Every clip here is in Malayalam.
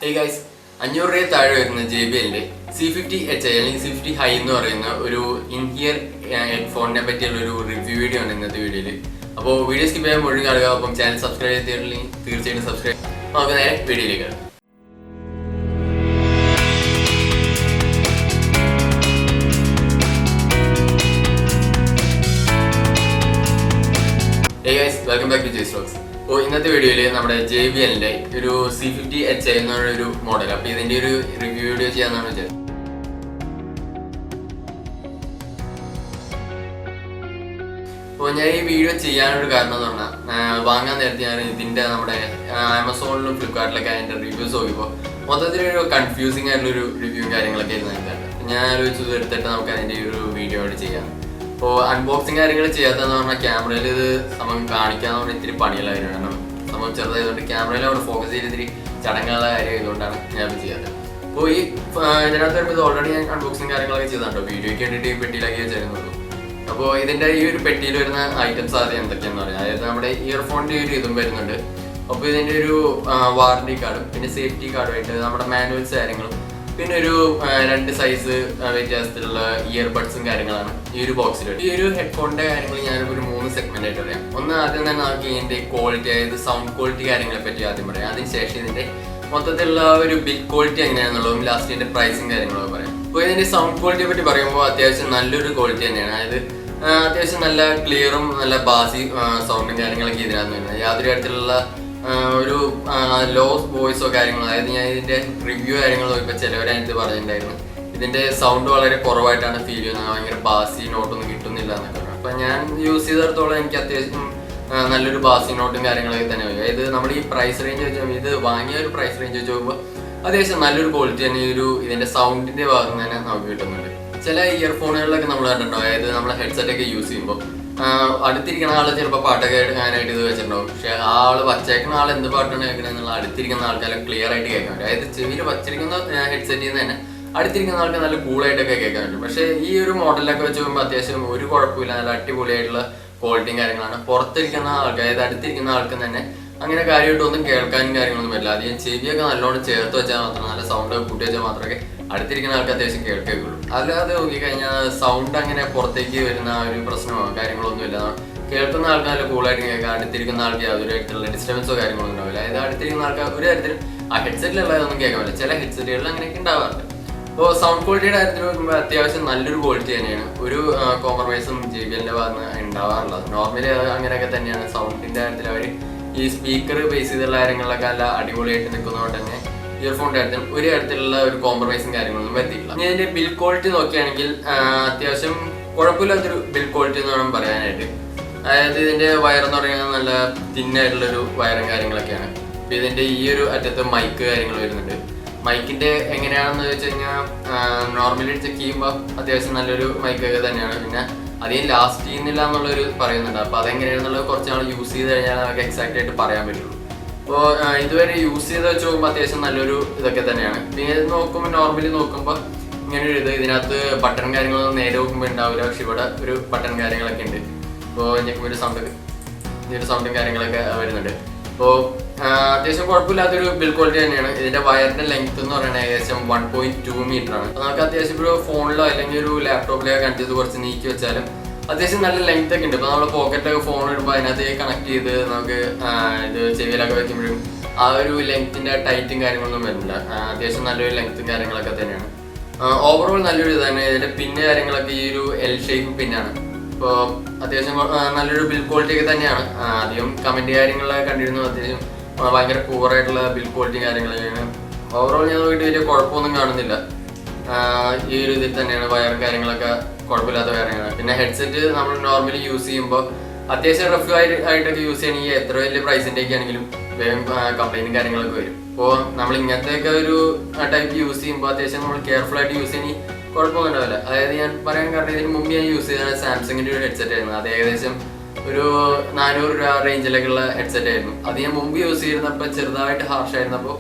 Hey guys, അഞ്ഞൂറ് രൂപ താഴെ വരുന്ന JBL C50HI അല്ലെങ്കിൽ C50HI എന്ന് പറയുന്ന ഒരു in-ear headphone പറ്റിയുള്ള ഒരു റിവ്യൂ വീഡിയോ ആണ് ഇന്നത്തെ വീഡിയോയിൽ. അപ്പോൾ വീഡിയോ സ്കിപ്പ് ചെയ്യാൻ മുഴുവൻ കാണുക. അപ്പം ചാനൽ സബ്സ്ക്രൈബ് ചെയ്തിട്ടില്ലെങ്കിൽ തീർച്ചയായിട്ടും സബ്സ്ക്രൈബ്. നമുക്ക് നേരെ വീഡിയോയിലേക്ക് കാണാം. Hey guys, welcome back to J's Vlogs. അപ്പോൾ ഇന്നത്തെ വീഡിയോയിൽ നമ്മുടെ JBL ഒരു C50HI എന്നൊരു മോഡൽ. അപ്പോൾ ഇതിൻ്റെ ഒരു റിവ്യൂ വീഡിയോ ചെയ്യാമെന്നാണ് വെച്ചത്. അപ്പോൾ ഞാൻ ഈ വീഡിയോ ചെയ്യാനൊരു കാരണം എന്ന് പറഞ്ഞാൽ വാങ്ങാൻ നേരത്തെ ഞാൻ ഇതിൻ്റെ നമ്മുടെ ആമസോണിലും ഫ്ലിപ്കാർട്ടിലൊക്കെ അതിൻ്റെ റിവ്യൂസ് നോക്കിയപ്പോൾ മൊത്തത്തിലൊരു കൺഫ്യൂസിങ് ആയിട്ടുള്ളൊരു റിവ്യൂവും കാര്യങ്ങളൊക്കെ ആയിരുന്നു അതിൻ്റെ. ഞാൻ ആലോചിച്ചത് എടുത്തിട്ട് നമുക്ക് അതിൻ്റെ ഒരു വീഡിയോ ആയിട്ട് ചെയ്യാം. അപ്പോൾ അൺബോക്സിങ് കാര്യങ്ങൾ ചെയ്യാത്തതെന്ന് പറഞ്ഞാൽ ക്യാമറയിൽ ഇത് നമുക്ക് കാണിക്കാന്ന് പറഞ്ഞാൽ ഇത്തിരി പണിയുള്ള കാര്യമാണ്. കാരണം നമ്മൾ ചെറുതായതുകൊണ്ട് ക്യാമറയിൽ അവിടെ ഫോക്കസ് ചെയ്ത് ഇത്തിരി ചടങ്ങുള്ള കാര്യം ഇതുകൊണ്ടാണ് ഞാൻ ചെയ്യാറ്. അപ്പോൾ ഈ ഇതിനകത്ത് വരുമ്പോൾ ഇത് ഓൾറെഡി ഞാൻ അൺബോക്സിങ് കാര്യങ്ങളൊക്കെ ചെയ്താട്ടോ, വീഡിയോയ്ക്ക് വേണ്ടിയിട്ട് ഈ പെട്ടിയിലൊക്കെ ചെയ്യുന്നുള്ളൂ. അപ്പോൾ ഇതിൻ്റെ ഈ ഒരു പെട്ടിയിൽ വരുന്ന ഐറ്റംസ് ആദ്യം എന്തൊക്കെയാണെന്ന് പറയാം. അതായത് നമ്മുടെ ഇയർഫോണിൻ്റെ ഒരു ഇതും വരുന്നുണ്ട്. അപ്പോൾ ഇതിൻ്റെ ഒരു വാറണ്ടി കാർഡും പിന്നെ സേഫ്റ്റി കാർഡുമായിട്ട് നമ്മുടെ മാനുവൽസ് കാര്യങ്ങളും പിന്നെ ഒരു 2 സൈസ് വ്യത്യാസത്തിലുള്ള ഇയർബഡ്സും കാര്യങ്ങളാണ് ഈ ഒരു ബോക്സിൽ. ഈ ഒരു ഹെഡ്ഫോണിന്റെ കാര്യങ്ങൾ ഞാനൊരു 3 സെഗ്മെന്റ് ആയിട്ട് പറയാം. ഒന്ന് ആദ്യം തന്നെ നമുക്ക് ഇതിന്റെ ക്വാളിറ്റി, അതായത് സൗണ്ട് ക്വാളിറ്റി കാര്യങ്ങളെ പറ്റി ആദ്യം പറയാം. അതിനുശേഷം ഇതിന്റെ മൊത്തത്തിലുള്ള ഒരു ബിൽഡ് ക്വാളിറ്റി എങ്ങനെയാണെന്നുള്ളതും ലാസ്റ്റ് ഇതിന്റെ പ്രൈസും കാര്യങ്ങളൊക്കെ പറയാം. അപ്പോൾ ഇതിന്റെ സൗണ്ട് ക്വാളിറ്റിയെ പറ്റി പറയുമ്പോൾ അത്യാവശ്യം നല്ലൊരു ക്വാളിറ്റി തന്നെയാണ്. അതായത് അത്യാവശ്യം നല്ല ക്ലിയറും നല്ല ബാസി സൗണ്ടും കാര്യങ്ങളൊക്കെ ഇതിനകത്ത് വരുന്നത്. യാതൊരു തരത്തിലുള്ള ഒരു ലോ വോയിസോ കാര്യങ്ങളോ, അതായത് ഞാൻ ഇതിന്റെ റിവ്യൂ കാര്യങ്ങളോ ഇപ്പോൾ ചിലവരായിട്ട് പറഞ്ഞിട്ടുണ്ടായിരുന്നു ഇതിന്റെ സൗണ്ട് വളരെ കുറവായിട്ടാണ് ഫീൽ ചെയ്യുന്നത്, ഭയങ്കര ബാസി നോട്ടൊന്നും കിട്ടുന്നില്ല എന്നൊക്കെ. അപ്പം ഞാൻ യൂസ് ചെയ്തിടത്തോളം എനിക്ക് അത്യാവശ്യം നല്ലൊരു ബാസി നോട്ടും കാര്യങ്ങളൊക്കെ തന്നെ വരും. അതായത് നമ്മൾ ഈ പ്രൈസ് റേഞ്ച് വെച്ച് ഇത് വാങ്ങിയ ഒരു പ്രൈസ് റേഞ്ച് വെച്ച് നോക്കുമ്പോൾ അത്യാവശ്യം നല്ലൊരു ക്വാളിറ്റി തന്നെ ഈ ഒരു ഇതിന്റെ സൗണ്ടിന്റെ ഭാഗത്ത് തന്നെ നമുക്ക് കിട്ടുന്നുണ്ട്. ചില ഇയർഫോണുകളിലൊക്കെ നമ്മൾ കണ്ടിട്ടുണ്ടോ, അതായത് നമ്മൾ ഹെഡ്സെറ്റ് ഒക്കെ യൂസ് ചെയ്യുമ്പോൾ അടുത്തിരിക്കുന്ന ആള് ചിലപ്പോൾ പാട്ടൊക്കെ എടുക്കാനായിട്ട് ഇത് വെച്ചിട്ടുണ്ടാവും. പക്ഷെ ആ ആള് വച്ചേക്കുന്ന ആൾ എന്ത് പാട്ടാണ് കേൾക്കണമെന്നുള്ള അടുത്തിരിക്കുന്ന ആൾക്കാരെ ക്ലിയർ ആയിട്ട് കേൾക്കാൻ പറ്റും. അതായത് ചെവിയിൽ വച്ചിരിക്കുന്ന ഹെഡ്സെറ്റിൽ നിന്ന് തന്നെ അടുത്തിരിക്കുന്ന ആൾക്ക് നല്ല കൂളായിട്ടൊക്കെ കേൾക്കാൻ പറ്റും. പക്ഷേ ഈ ഒരു മോഡലൊക്കെ വെച്ച് നോക്കുമ്പോൾ അത്യാവശ്യം ഒരു കുഴപ്പമില്ല, നല്ല അടിപൊളിയായിട്ടുള്ള ക്വാളിറ്റിയും കാര്യങ്ങളാണ്. പുറത്തിരിക്കുന്ന ആൾക്ക്, അതായത് അടുത്തിരിക്കുന്ന ആൾക്ക് തന്നെ അങ്ങനെ കാര്യമായിട്ടൊന്നും കേൾക്കാനും കാര്യങ്ങളൊന്നും പറ്റില്ല. അധികം ചെവിയൊക്കെ നല്ലോണം ചേർത്ത് വെച്ചാൽ മാത്രം, നല്ല സൗണ്ട് കൂട്ടി വെച്ചാൽ മാത്രമേ അടുത്തിരിക്കുന്ന ആൾക്ക് അത്യാവശ്യം കേൾക്കേക്കുള്ളൂ. അല്ലാതെ നോക്കിക്കഴിഞ്ഞാൽ സൗണ്ട് അങ്ങനെ പുറത്തേക്ക് വരുന്ന ഒരു പ്രശ്നമോ കാര്യങ്ങളൊന്നും ഇല്ല. കേൾക്കുന്ന ആൾക്ക് നല്ല കൂളായിട്ട് കേൾക്കാം, അടുത്തിരിക്കുന്ന ആൾക്ക് യാതൊരു തരത്തിലുള്ള ഡിസ്റ്റർബൻസോ കാര്യങ്ങളൊന്നും ഉണ്ടാവില്ല. അതായത് അടുത്തിരിക്കുന്ന ആൾക്ക് ഒരു തരത്തിലും ആ ഹെഡ്സെറ്റിലുള്ളതൊന്നും കേൾക്കാൻ പറ്റില്ല. ചില ഹെഡ്സെറ്റുകളിൽ അങ്ങനെയൊക്കെ ഉണ്ടാവാറുണ്ട്. അപ്പോൾ സൗണ്ട് ക്വാളിറ്റിയുടെ കാര്യത്തിൽ നോക്കുമ്പോൾ അത്യാവശ്യം നല്ലൊരു ക്വാളിറ്റി തന്നെയാണ്. ഒരു കോംപ്രമൈസും JBLന്റെ ഭാഗത്ത് ഉണ്ടാവാറുള്ളത്. നോർമലി അങ്ങനെയൊക്കെ തന്നെയാണ്. സൗണ്ടിന്റെ കാര്യത്തിൽ അവർ ഈ സ്പീക്കർ ബേസ് ചെയ്തുള്ള കാര്യങ്ങളിലൊക്കെ നല്ല അടിപൊളിയായിട്ട് നിൽക്കുന്നതുകൊണ്ട് തന്നെ ഇയർഫോണിന്റെ കാര്യത്തിൽ ഒരു തരത്തിലുള്ള ഒരു കോംപ്രമൈസും കാര്യങ്ങളൊന്നും വരുത്തിയില്ല. ഇനി ഇതിന്റെ ബിൽഡ് ക്വാളിറ്റി നോക്കുകയാണെങ്കിൽ അത്യാവശ്യം കുഴപ്പമില്ലാത്തൊരു ബിൽഡ് ക്വാളിറ്റി എന്ന് വേണം പറയാനായിട്ട്. അതായത് ഇതിന്റെ വയർ എന്ന് പറയുന്നത് നല്ല തിന്നായിട്ടുള്ളൊരു വയറും കാര്യങ്ങളൊക്കെയാണ്. അപ്പോൾ ഇതിന്റെ ഈ ഒരു അറ്റത്ത് മൈക്ക് കാര്യങ്ങൾ വരുന്നുണ്ട്. മൈക്കിന്റെ എങ്ങനെയാണെന്ന് വെച്ച് കഴിഞ്ഞാൽ നോർമലി ചെക്ക് ചെയ്യുമ്പോൾ അത്യാവശ്യം നല്ലൊരു മൈക്കൊക്കെ തന്നെയാണ്. പിന്നെ അധികം ലാസ്റ്റ് ചെയ്യുന്നില്ല എന്നുള്ളൊരു പറയുന്നുണ്ട്. അപ്പോൾ അതെങ്ങനെയാണെന്നുള്ളത് കുറച്ച് നാൾ യൂസ് ചെയ്ത് കഴിഞ്ഞാൽ നമുക്ക് എക്സാക്റ്റ് ആയിട്ട് പറയാൻ പറ്റുള്ളൂ. അപ്പോൾ ഇതുവരെ യൂസ് ചെയ്ത് വെച്ച് നോക്കുമ്പോൾ അത്യാവശ്യം നല്ലൊരു ഇതൊക്കെ തന്നെയാണ്. പിന്നെ ഇത് നോക്കുമ്പോൾ നോർമലി നോക്കുമ്പോൾ ഇങ്ങനെ ഒരു ഇതിനകത്ത് ബട്ടൺ കാര്യങ്ങളൊന്നും നേരെ നോക്കുമ്പോൾ ഉണ്ടാവില്ല. പക്ഷെ ഇവിടെ ഒരു ബട്ടൺ കാര്യങ്ങളൊക്കെ ഉണ്ട്. ഇപ്പോൾ ഞെക്കുമ്പോൾ ഒരു സൗണ്ടും കാര്യങ്ങളൊക്കെ വരുന്നുണ്ട്. അപ്പോൾ അത്യാവശ്യം കുഴപ്പമില്ലാത്തൊരു ബിൽഡ് ക്വാളിറ്റി തന്നെയാണ്. ഇതിന്റെ വയറിന്റെ ലെങ്ത് എന്ന് പറയുന്നത് ഏകദേശം 1.2 മീറ്റർ ആണ്. അപ്പോൾ നമുക്ക് അത്യാവശ്യം ഒരു ഫോണിലോ അല്ലെങ്കിൽ ഒരു ലാപ്ടോപ്പിലോ കണക്ട് ചെയ്ത് കുറച്ച് നീക്കി വെച്ചാലും അത്യാവശ്യം നല്ല ലെങ്ത് ഒക്കെ ഉണ്ട്. ഇപ്പോൾ നമ്മൾ പോക്കറ്റൊക്കെ ഫോൺ ഇടുമ്പോൾ അതിനകത്ത് കണക്ട് ചെയ്ത് നമുക്ക് ഇത് ചെവിയിലൊക്കെ വെക്കുമ്പോഴും ആ ഒരു ലെങ്ത്തിന്റെ ടൈറ്റും കാര്യങ്ങളൊന്നും വരുന്നില്ല. അത്യാവശ്യം നല്ലൊരു ലെങ്ത്തും കാര്യങ്ങളൊക്കെ തന്നെയാണ്. ഓവറോൾ നല്ലൊരു ഇതാണ്. ഇതിന്റെ പിന്ന് കാര്യങ്ങളൊക്കെ ഈ ഒരു L ഷേപ്പ് പിന്നാണ്. ഇപ്പോൾ അത്യാവശ്യം നല്ലൊരു ബിൽഡ് ക്വാളിറ്റി ഒക്കെ തന്നെയാണ്. അധികം കമന്റ് കാര്യങ്ങളൊക്കെ കണ്ടിരുന്നു, അത്യാവശ്യം ഭയങ്കര പൂറായിട്ടുള്ള ബിൽഡ് ക്വാളിറ്റി കാര്യങ്ങളൊക്കെയാണ്. ഓവറോൾ ഞാൻ നോക്കിയിട്ട് വലിയ കുഴപ്പമൊന്നും കാണുന്നില്ല. ഈ ഒരു ഇതിൽ തന്നെയാണ് വയറും കാര്യങ്ങളൊക്കെ കുഴപ്പമില്ലാത്ത വയറിങ്ങാണ്. പിന്നെ ഹെഡ്സെറ്റ് നമ്മൾ നോർമലി യൂസ് ചെയ്യുമ്പോൾ അത്യാവശ്യം റഫ് ആയിട്ടൊക്കെ യൂസ് ചെയ്യണമെങ്കിൽ എത്ര വലിയ പ്രൈസിൻ്റെ ഒക്കെ ആണെങ്കിലും വേഗം കംപ്ലൈൻറ്റും കാര്യങ്ങളൊക്കെ വരും. അപ്പോൾ നമ്മൾ ഇങ്ങനത്തെയൊക്കെ ഒരു ടൈപ്പ് യൂസ് ചെയ്യുമ്പോൾ അത്യാവശ്യം നമ്മൾ കെയർഫുൾ ആയിട്ട് യൂസ് ചെയ്യണമെങ്കിൽ കുഴപ്പമൊന്നും ഉണ്ടാവില്ല. അതായത് ഞാൻ പറയാൻ കാരണം ഇതിന് മുമ്പ് ഞാൻ യൂസ് ചെയ്തത് സാംസങ്ങിൻ്റെ ഒരു ഹെഡ്സെറ്റ് ആയിരുന്നു. അത് ഏകദേശം ഒരു 400 രൂപ റേഞ്ചിലേക്കുള്ള ഹെഡ്സെറ്റ് ആയിരുന്നു. അത് ഞാൻ മുമ്പ് യൂസ് ചെയ്തിരുന്നപ്പോൾ ചെറുതായിട്ട് ഹാർഷ് ആയിരുന്നപ്പോൾ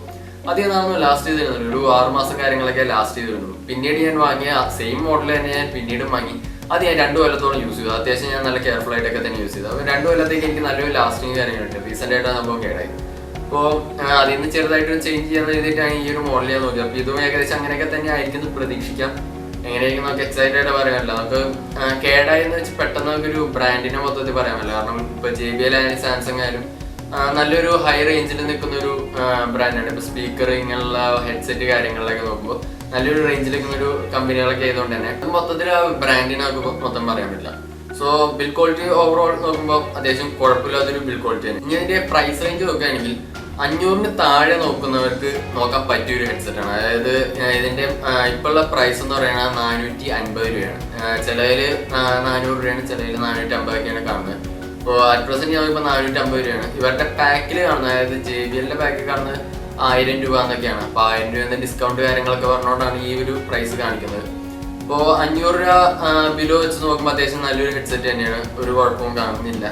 അധികം നാളൊന്നും ലാസ്റ്റ് ചെയ്തിരുന്നുള്ളൂ. ഒരു 6 മാസം കാര്യങ്ങളൊക്കെ ലാസ്റ്റ് ചെയ്തിരുന്നുള്ളൂ. പിന്നീട് ഞാൻ വാങ്ങിയ സെയിം മോഡൽ തന്നെ ഞാൻ പിന്നീട് വാങ്ങി. അത് ഞാൻ 2 കൊല്ലത്തോളം യൂസ് ചെയ്തു. അത്യാവശ്യം ഞാൻ നല്ല കെയർഫുൾ ആയിട്ടൊക്കെ തന്നെ യൂസ് ചെയ്തു. അപ്പോൾ 2 കൊല്ലത്തേക്ക് എനിക്ക് നല്ലൊരു ലാസ്റ്റിങ് കാര്യങ്ങളുണ്ട്. റീസെൻ്റ് ആയിട്ട് സംഭവം കേടായി. അപ്പോൾ അതിൽ നിന്ന് ചെറുതായിട്ട് ചേഞ്ച് ചെയ്യാൻ വേണ്ടിയിട്ടാണ് ഈ ഒരു മോഡൽ ഞാൻ നോക്കിയത്. അപ്പോൾ ഇതും ഏകദേശം അങ്ങനെയൊക്കെ തന്നെ ആയിരിക്കും പ്രതീക്ഷിക്കാം. എങ്ങനെയായിരിക്കും നമുക്ക് എക്സൈറ്റഡ് ആയിട്ട് പറയാൻ പറ്റില്ല. നമുക്ക് കേടായെന്ന് വെച്ച് പെട്ടെന്ന് നമുക്കൊരു ബ്രാൻഡിനെ മൊത്തത്തിൽ പറയാൻ പറ്റില്ല. കാരണം ഇപ്പോൾ JBL ആയാലും സാംസങ് ആയാലും നല്ലൊരു ഹൈ റേഞ്ചിൽ നിൽക്കുന്ന ഒരു ബ്രാൻഡാണ്. ഇപ്പോൾ സ്പീക്കർ ഇങ്ങനെയുള്ള ഹെഡ്സെറ്റ് കാര്യങ്ങളിലൊക്കെ നോക്കുമ്പോൾ നല്ലൊരു റേഞ്ചിൽ നിൽക്കുന്ന ഒരു കമ്പനികളൊക്കെ ആയതുകൊണ്ട് തന്നെ മൊത്തത്തിൽ ആ ബ്രാൻഡിനെ നമുക്ക് മൊത്തം പറയാൻ പറ്റില്ല. സോ ബിൽ ക്വാളിറ്റി ഓവറോൾ നോക്കുമ്പോൾ അത്യാവശ്യം കുഴപ്പമില്ലാത്തൊരു ബിൽ ക്വാളിറ്റിയാണ്. ഇനി അതിൻ്റെ പ്രൈസ് റേഞ്ച് നോക്കുകയാണെങ്കിൽ 500-ന് താഴെ നോക്കുന്നവർക്ക് നോക്കാൻ പറ്റിയൊരു ഹെഡ്സെറ്റാണ്. അതായത് ഇതിൻ്റെ ഇപ്പോഴുള്ള പ്രൈസ് എന്ന് പറയുന്നത് 450 രൂപയാണ്. ചിലതിൽ 400 രൂപയാണ്, ചിലതിൽ 450 ഒക്കെയാണ് കാണുന്നത്. അപ്പോൾ അറ്റ് പ്രസന്റ് ഞാൻ ഇപ്പോൾ 450 രൂപയാണ്. ഇവരുടെ പാക്കിൽ കാണുന്നത്, അതായത് JBLന്റെ പാക്കിൽ കാണുന്നത് 1000 രൂപ എന്നൊക്കെയാണ്. അപ്പോൾ 1000 രൂപ ഡിസ്കൗണ്ട് കാര്യങ്ങളൊക്കെ പറഞ്ഞുകൊണ്ടാണ് ഈ ഒരു പ്രൈസ് കാണിക്കുന്നത്. അപ്പോൾ 500 രൂപ ബിലോ വെച്ച് നോക്കുമ്പോൾ അത്യാവശ്യം നല്ലൊരു ഹെഡ്സെറ്റ് തന്നെയാണ്. ഒരു കുഴപ്പവും കാണുന്നില്ല.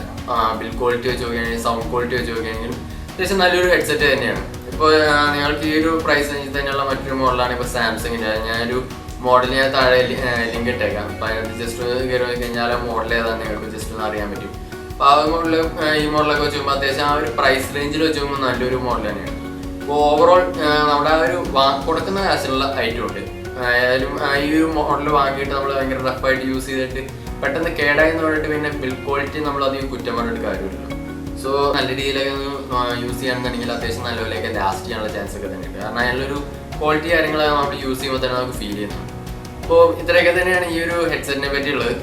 ബിൽ ക്വാളിറ്റി വെച്ച് നോക്കുകയാണെങ്കിൽ, സൗണ്ട് ക്വാളിറ്റി വെച്ച് നോക്കുകയാണെങ്കിലും അത്യാവശ്യം നല്ലൊരു ഹെഡ്സെറ്റ് തന്നെയാണ്. ഇപ്പോൾ നിങ്ങൾക്ക് ഈ ഒരു പ്രൈസ് റേഞ്ചിൽ തന്നെയുള്ള മറ്റൊരു മോഡലാണ് ഇപ്പോൾ സാംസങ്ങിൻ്റെ. ഞാനൊരു മോഡൽ ഞാൻ താഴെ ലിങ്ക് ഇട്ടേക്കാം. അപ്പോൾ അതിനകത്ത് ജസ്റ്റ് കയറി നോക്കി കഴിഞ്ഞാൽ ആ മോഡൽ ഏതാണെന്ന് നിങ്ങൾക്ക് ജസ്റ്റ് ഒന്ന് അറിയാൻ പറ്റും. അപ്പോൾ ആ മോഡൽ ഈ മോഡലൊക്കെ വെച്ച് നോക്കുമ്പോൾ അത്യാവശ്യം ആ ഒരു പ്രൈസ് റേഞ്ചിൽ വെച്ച് നോക്കുമ്പോൾ നല്ലൊരു മോഡൽ തന്നെയാണ്. അപ്പോൾ ഓവറോൾ നമ്മുടെ ആ ഒരു കൊടുക്കുന്ന കാശിലുള്ള ഐറ്റം ഉണ്ട്. ആയാലും ഈ ഒരു മോഡൽ വാങ്ങിയിട്ട് നമ്മൾ ഭയങ്കര റഫായിട്ട് യൂസ് ചെയ്തിട്ട് പെട്ടെന്ന് കേടായി എന്ന് പറഞ്ഞിട്ട് പിന്നെ ബിൽ ക്വാളിറ്റി നമ്മൾ അധികം കുറ്റം പറഞ്ഞിട്ട് കാര്യമില്ല. സോ നല്ല രീതിയിലൊക്കെ ഒന്ന് യൂസ് ചെയ്യുകയാണെന്നുണ്ടെങ്കിൽ അത്യാവശ്യം നല്ലപോലെയൊക്കെ ലാസ്റ്റ് ചെയ്യാനുള്ള ചാൻസ് ഒക്കെ തന്നെ ഉണ്ട്. കാരണം അതിലൊരു ക്വാളിറ്റി കാര്യങ്ങൾ നമ്മൾ യൂസ് ചെയ്യുമ്പോൾ തന്നെ നമുക്ക് ഫീൽ ചെയ്യുന്നത്. അപ്പോൾ ഇത്രയൊക്കെ തന്നെയാണ് ഈ ഒരു ഹെഡ്സെറ്റിനെ പറ്റിയുള്ളത്.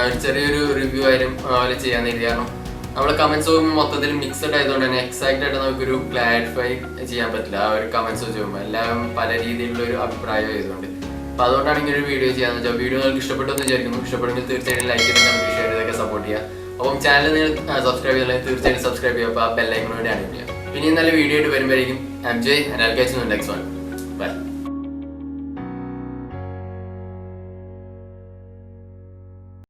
ഒരു ചെറിയൊരു റിവ്യൂ ആയാലും അതുപോലെ ചെയ്യാൻ വേണ്ടി. കാരണം നമ്മൾ കമൻസ് നോക്കുമ്പോൾ മൊത്തത്തിൽ മിക്സഡ് ആയതുകൊണ്ട് തന്നെ എക്സാക്റ്റ് ആയിട്ട് നമുക്കൊരു ക്ലാരിഫൈ ചെയ്യാൻ പറ്റില്ല. ആ ഒരു കമൻസ് വെച്ച് നോക്കുമ്പോൾ എല്ലാം പല രീതിയിലുള്ള ഒരു അഭിപ്രായം ആയതുകൊണ്ട്. അപ്പോൾ അതുകൊണ്ടാണ് ഇങ്ങനെ ഒരു വീഡിയോ ചെയ്യാന്ന് വെച്ചാൽ. വീഡിയോ നിങ്ങൾക്ക് ഇഷ്ടപ്പെട്ടെന്ന് വിചാരിക്കുന്നു. ഇഷ്ടപ്പെടുമെങ്കിൽ തീർച്ചയായിട്ടും ലൈക്ക് ചെയ്ത് നമുക്ക് ഷെയർ ചെയ്തൊക്കെ സപ്പോർട്ട് ചെയ്യുക. അപ്പം ചാനൽ നിങ്ങൾ സബ്സ്ക്രൈബ് ചെയ്തില്ലെങ്കിൽ തീർച്ചയായിട്ടും സബ്സ്ക്രൈബ് ചെയ്യുക. അപ്പോൾ ആ ബെല്ലൈക്കൺ വേണ്ടി ആണ് ചെയ്യുക. പിന്നെ നല്ല വീഡിയോ ആയിട്ട് വരുമ്പോഴേക്കും I'm Jay and I'll catch you in the next one. Bye.